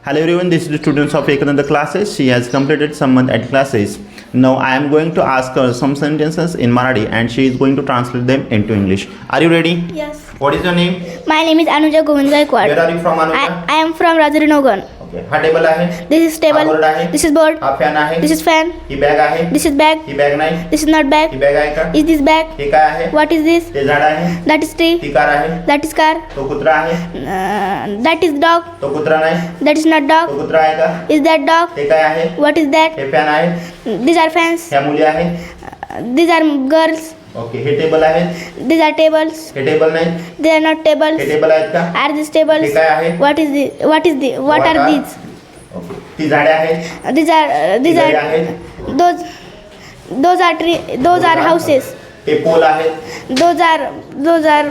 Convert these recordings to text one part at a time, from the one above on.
Hello everyone, this is the students of Ekananda classes. She has completed some month at classes. Now I am going to ask her some sentences in Marathi and she is going to translate them into English. Are you ready? Yes. What is your name? My name is Anuja Govind Gaikwad. Where are you from, Anuja? I am from Rajurinogan. Okay. हा table आहे. This is हा table. Board आहे. This is board. हा fan आहे. This is fan. He bag आहे. This is bag. He bag नाही. This is not bag. He bag आहे का? Is this bag? हे काय आहे? What is this? ते झाड आहे. That is tree. ती कार आहे. That is car. तो कुत्रा आहे. That is dog. तो कुत्रा नाही. That is not तो dog. कुत्रा आहे का? Is that dog? ते काय आहे? What is that? हे फॅन आहे. These are fans. ह्या मुली आहे. These are girls. ओके. हे टेबल आहे. These are tables. हे टेबल नाही. They are not tables. हे टेबल आहेत का? Are these tables? हे काय आहे? What is the? What are these? Okay. ती झाडे आहेत. These घरे are आहेत. those are tree. Those are houses. ते पोल आहेत. Those are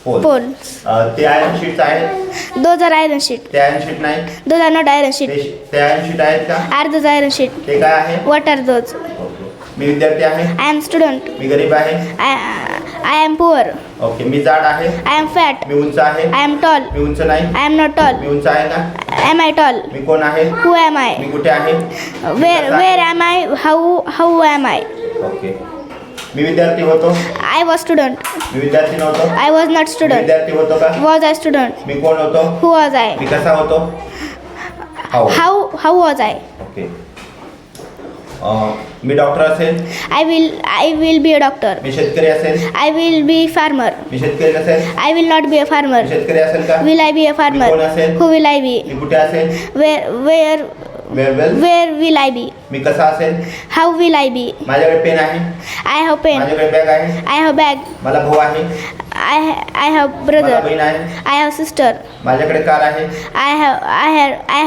poles. ते आयरन शीट्स आहेत. Those are iron sheet. ते आयरन शीट नाही. Those are not iron sheet. ते आयरन शीट आहेत का? Are those iron sheet? ते काय आहे? What are those? ओके. मी विद्यार्थी आहे. I am student. मी गरीब आहे. I am poor. ओके. मी जाड आहे. I am fat. मी उंच आहे. I am tall. मी उंच नाही. I am not tall. मी उंच आहे का? Am I tall? मी कोण आहे? Who am I? मी कुठे आहे? Where am I? How am I? Okay. मी विद्यार्थी होतो. I was student. मी विद्यार्थी नव्हतो. I was not me student. विद्यार्थी होतो का? Was I student? मी कोण होतो? Who was I? मी कसा होतो? How was I? Okay. Me doctor असेल. I will be a doctor. मी शेतकरी असेल. I will be farmer. मी शेतकरी नसेल. I will not be a farmer. मी शेतकरी असेल का? Will I be a farmer? कोण असेल? Who will I be? मी कुठे असेल? Where will I be? मी कसा असेल? How will I be? माझ्याकडे पेन आहे. I have pen. माझ्याकडे बॅग आहे. I have bag. मला भाऊ आहे. I have मला brother. बहीण आहे. I have sister. माझ्याकडे कार आहे. I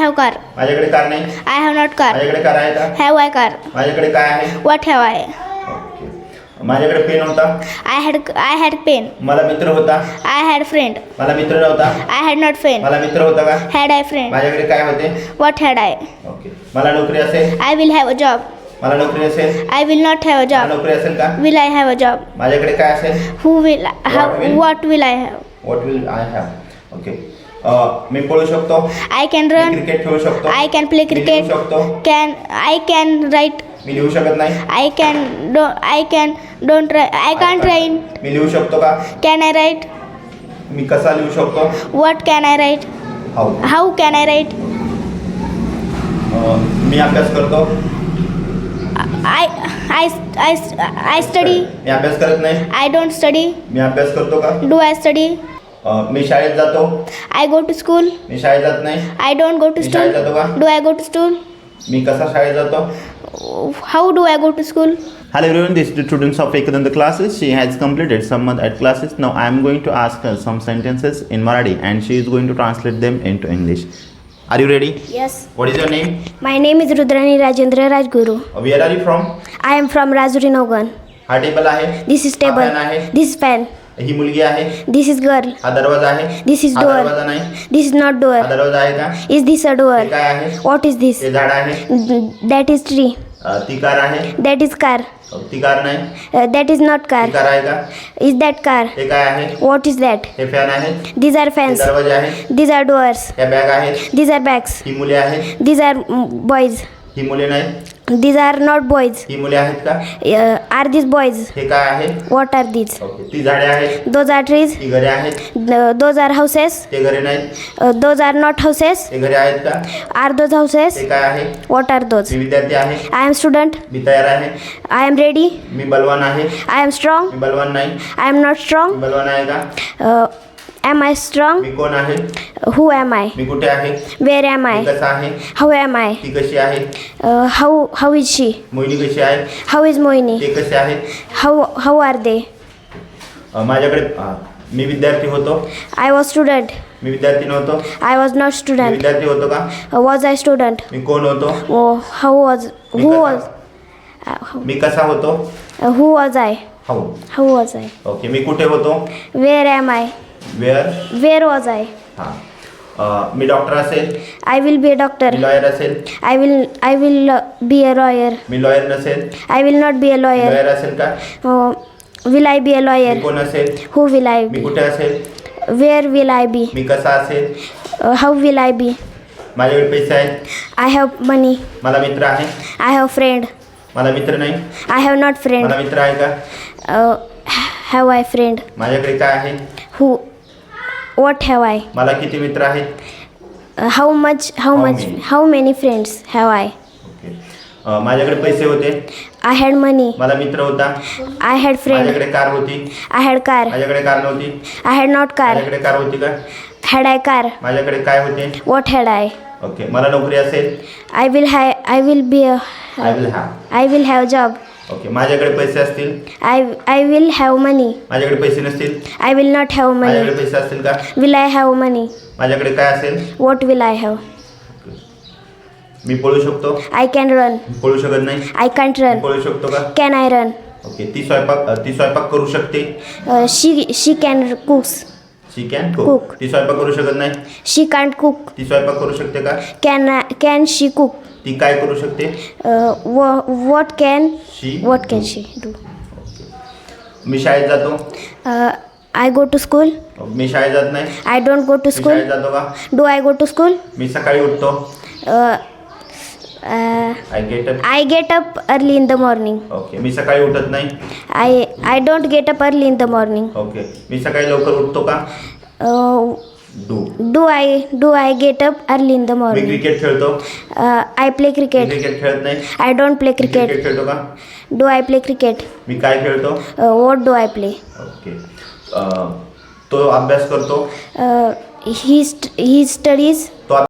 have car. माझ्याकडे कार नाही. I have not car. माझ्याकडे कार आहे का? Have I car? माझ्याकडे काय आहे? What have I? ओके. माझ्याकडे पेन होता. I had pen. मला मित्र होता. I had friend. मला मित्र नव्हता. I had not friend. मला मित्र होता का? Had I friend? माझ्याकडे काय होते? What had I? ओके. मला नोकरी असेल. I will have a job. मला नोकरी असेल. I will not have a मला job. नोकरी असेल का? Will I have a job? माझ्याकडे काय असेल? What will I have? What will I have. Okay. मी पळू शकतो. I can मी run. क्रिकेट खेळू शकतो. I can play मी लिहू cricket. शकतो. I can write. मी लिहू शकत नाही. I can't write. मी लिहू शकतो का? Can I write? मी कसा लिहू शकतो? What can I write? How. How can I write? मी अभ्यास करतो. I study. मी अभ्यास करत नाही. I don't study. मी अभ्यास करतो का? Do I study? मी शाळेत जातो. I go to school. मी शाळेत जात नाही. I don't go to मी शाळेत school. जातो का? Do I go to school? मी कसा शाळेत जातो? How do I go to school? Hello everyone, this is the students of Ekananda classes. She has completed some month at classes. Now I am going to ask her some sentences in Marathi and she is going to translate them into English. Are you ready? Yes. What is your name? My name is Rudrani Rajendra Rajguru. Where are you from? I am from Rajurinogan. हा table आहे. This is हा table. fan आहे. This is fan. ही मुलगी आहे. This is girl. हा दरवाजा आहे. This is हा door. दरवाजा नाही. This is not हा door. दरवाजा आहे का? Is this a हे door? काय आहे? What is this? ते झाड आहे. That is tree. ती कार आहे. That is car. ती कार नाही. That is not ती car. कार आहे का? Is that car? हे काय आहे? What is that? हे फॅन आहे. These are हे fans. दरवाजे आहे. These are doors. या बॅग आहेत. These are bags. ही मुले आहेत. These are boys. ही मुले नाही. These are not boys. ही मुले आहेत का? Are these boys? हे काय आहे? What are these? ओके. ती झाडे आहेत. Those are trees. ती घरे आहेत. Those are houses. ते घरे नाहीत. Those are not houses. ते घरे आहेत का? Are those houses? ते काय आहे? What are those? मी विद्यार्थी आहे. I am student. मी तयार आहे. I am ready. मी बलवान आहे. I am strong. मी बलवान नाही. I am not me strong. बलवान आहे का? Am I strong? मी कोण आहे? Who am I? मी कुठे आहे? Where am me I? कसा आहे? How am I? ती कशी आहे? How is she? मोहिनी कशी आहे? How is Moini? ते कसे आहे? How are they? माझ्याकडे मी विद्यार्थी होतो. I was student. मी विद्यार्थी नव्हतो. I was not me student. विद्यार्थी होतो का? Was I student? मी कोण होतो? How was? मी Who कसा- was? मी कसा होतो? Who was I? हो. How was I? ओके. मी कुठे होतो? Where am I? Where. Where was I? हां. मी डॉक्टर असेल. I will be a doctor. मी लॉयर असेल. I will be a lawyer. मी लॉयर नसेल. I will not be a lawyer. Lawyer असेल का? Will I be a me lawyer? कोण असेल? Who will I me be? कुठे असेल? Where will I be? मी कसा असेल? How will I be? माझ्याकडे पैसे आहेत. I have money. मला मित्र आहे. I have friend. मला मित्र नाही. I have not friend. मला मित्र आहे का? Have I friend? माझ्याकडे काय आहे? Who? What have I? मला किती मित्र आहेत? How much? How many? How many friends have I? Okay. माझ्याकडे पैसे होते. I had money. मला मित्र होता. I had friend. माझ्याकडे कार होती. I had car. माझ्याकडे कार नव्हती. I had not car. माझ्याकडे कार होती का? Had I car? माझ्याकडे काय होते? What had I? ओके. मला नोकरी असेल. I will have. I will be. I will have. I will have job. Okay. माझ्याकडे पैसे असतील. I will have money. माझ्याकडे पैसे नसतील. I will not have माझ्याकडे money. पैसे असतील का? Will I have money? माझ्याकडे काय असेल? What will I have? मी पळू शकतो. I can run. पळू शकत नाही. I can't me run. पळू शकतो का? Can I run? ओके. ती स्वयंपाक करू शकते. She can cooks. She can Cook. Cook. ती स्वयंपाक करू शकत नाही. She can't cook. ती स्वयंपाक करू शकते का? Can she cook? ती काय करू शकते? What can she do? मी शाळेत जातो. I go to school. मी शाळेत जात नाही. I don't go to me school. शाळेत जातो का? Do I go to school? मी सकाळी उठतो. I get up. I get up early in the morning. Okay. मी सकाळी उठत नाही. I don't get up early in the morning. Okay. मी सकाळी लवकर उठतो का? Do. Do I get up early in the मी morning? क्रिकेट खेळतो. I play मी cricket. क्रिकेट खेळत नाही. I don't play मी cricket. क्रिकेट खेळतो का? Do I play cricket? मी काय खेळतो? What do I play? Okay. तो अभ्यास करतो. He studies. तो